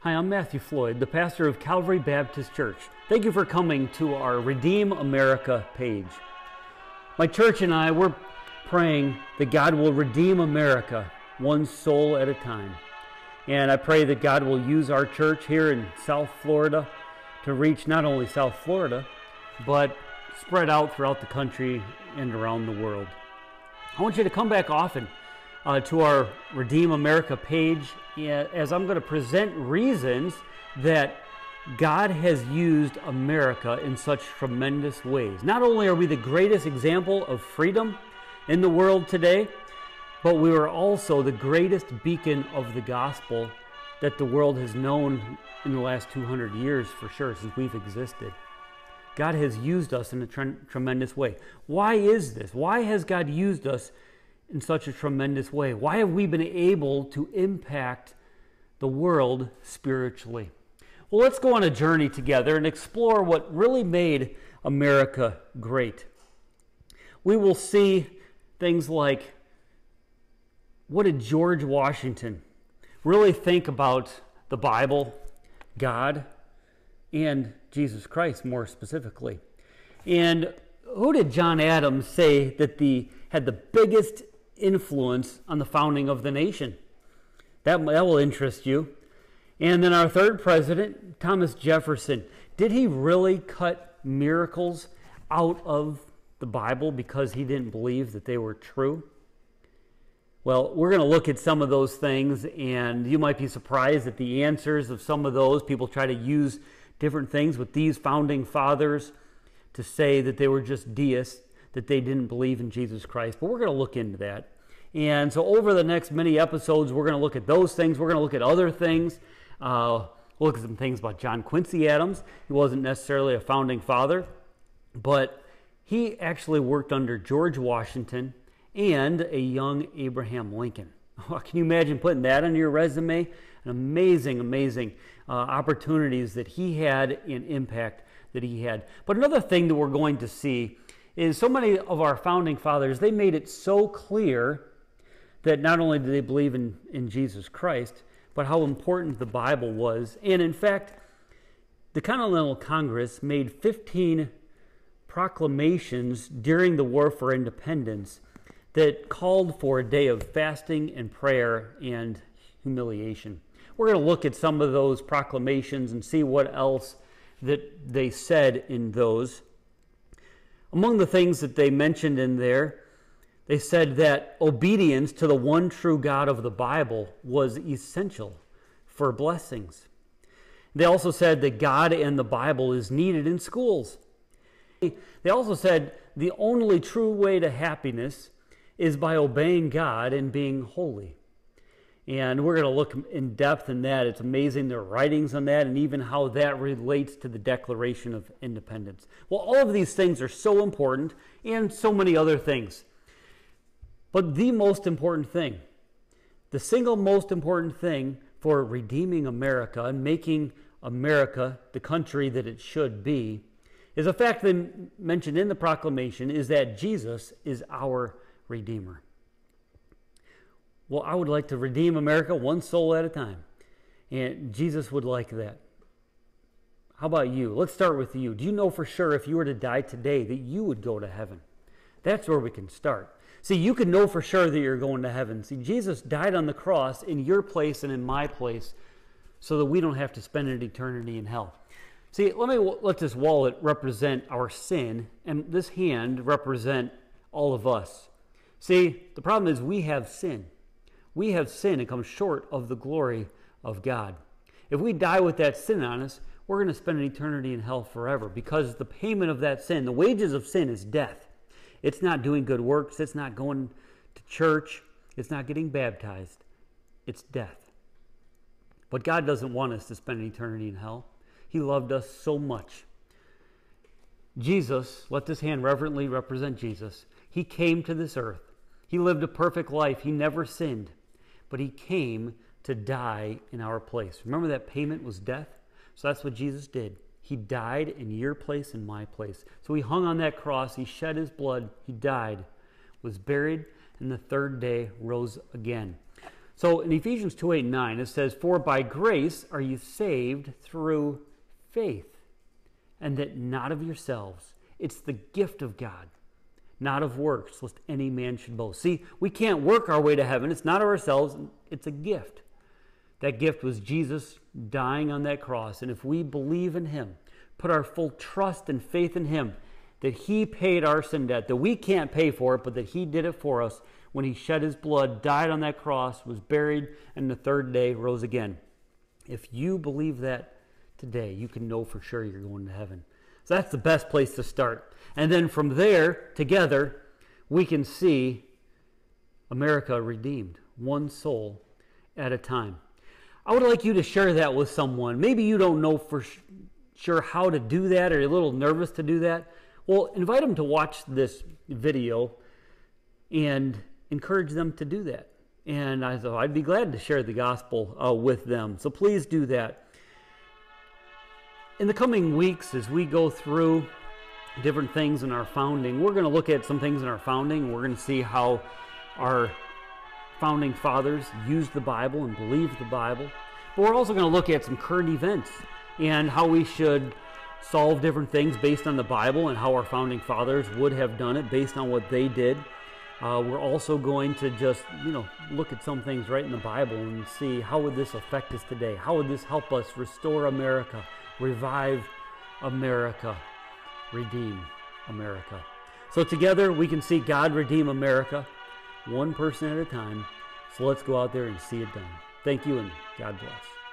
Hi, I'm Matthew Floyd, the pastor of Calvary Baptist Church. Thank you for coming to our Redeem America page. My church and I, we're praying that God will redeem America one soul at a time. And I pray that God will use our church here in South Florida to reach not only South Florida, but spread out throughout the country and around the world. I want you to come back often to our Redeem America page as I'm going to present reasons that God has used America in such tremendous ways. Not only are we the greatest example of freedom in the world today, but we are also the greatest beacon of the gospel that the world has known in the last 200 years for sure, since we've existed. God has used us in a tremendous way. Why is this? Why has God used us in such a tremendous way? Why have we been able to impact the world spiritually? Well, let's go on a journey together and explore what really made America great. We will see things like, what did George Washington really think about the Bible, God, and Jesus Christ more specifically? And who did John Adams say that had the biggest influence on the founding of the nation? That will interest you. And then our third president, Thomas Jefferson, did he really cut miracles out of the Bible because he didn't believe that they were true? Well, we're going to look at some of those things, and you might be surprised at the answers of some of those. People try to use different things with these founding fathers to say that they were just deists, that they didn't believe in Jesus Christ. But we're going to look into that. And so over the next many episodes, we're going to look at those things. We're going to look at other things. We'll look at some things about John Quincy Adams. He wasn't necessarily a founding father, but he actually worked under George Washington and a young Abraham Lincoln. Can you imagine putting that on your resume? An amazing opportunities that he had and impact that he had. But another thing that we're going to see is so many of our founding fathers, they made it so clear that not only did they believe in Jesus Christ, but how important the Bible was. And in fact, the Continental Congress made 15 proclamations during the War for Independence that called for a day of fasting and prayer and humiliation. We're going to look at some of those proclamations and see what else that they said in those. Among the things that they mentioned in there, they said that obedience to the one true God of the Bible was essential for blessings. They also said that God and the Bible is needed in schools. They also said the only true way to happiness is by obeying God and being holy. And we're going to look in depth in that. It's amazing their writings on that and even how that relates to the Declaration of Independence. Well, all of these things are so important and so many other things. But the most important thing, the single most important thing for redeeming America and making America the country that it should be, is a fact that mentioned in the proclamation is that Jesus is our Redeemer. Well, I would like to redeem America one soul at a time. And Jesus would like that. How about you? Let's start with you. Do you know for sure if you were to die today that you would go to heaven? That's where we can start. See, you can know for sure that you're going to heaven. See, Jesus died on the cross in your place and in my place so that we don't have to spend an eternity in hell. See, let this wallet represent our sin and this hand represent all of us. See, the problem is we have sin. We have sin and come short of the glory of God. If we die with that sin on us, we're going to spend an eternity in hell forever because the payment of that sin, the wages of sin is death. It's not doing good works. It's not going to church. It's not getting baptized. It's death. But God doesn't want us to spend an eternity in hell. He loved us so much. Jesus, let this hand reverently represent Jesus. He came to this earth. He lived a perfect life. He never sinned. But he came to die in our place. Remember that payment was death? So that's what Jesus did. He died in your place and my place. So he hung on that cross. He shed his blood. He died, was buried, and the third day rose again. So in Ephesians 2:8-9, it says, "For by grace are you saved through faith, and that not of yourselves. It's the gift of God, not of works, lest any man should boast." See, we can't work our way to heaven. It's not of ourselves. It's a gift. That gift was Jesus dying on that cross. And if we believe in him, put our full trust and faith in him, that he paid our sin debt, that we can't pay for it, but that he did it for us when he shed his blood, died on that cross, was buried, and the third day rose again. If you believe that today, you can know for sure you're going to heaven. So that's the best place to start. And then from there, together, we can see America redeemed, one soul at a time. I would like you to share that with someone. Maybe you don't know for sure how to do that, or you're a little nervous to do that. Well, invite them to watch this video and encourage them to do that. And I thought I'd be glad to share the gospel with them. So please do that. In the coming weeks, as we go through different things in our founding, we're going to look at some things in our founding. We're going to see how our founding fathers used the Bible and believed the Bible. But we're also going to look at some current events and how we should solve different things based on the Bible, and how our founding fathers would have done it based on what they did. We're also going to just, look at some things right in the Bible and see how would this affect us today? How would this help us restore America, revive America, redeem America? So together we can see God redeem America, one person at a time. So let's go out there and see it done. Thank you, and God bless.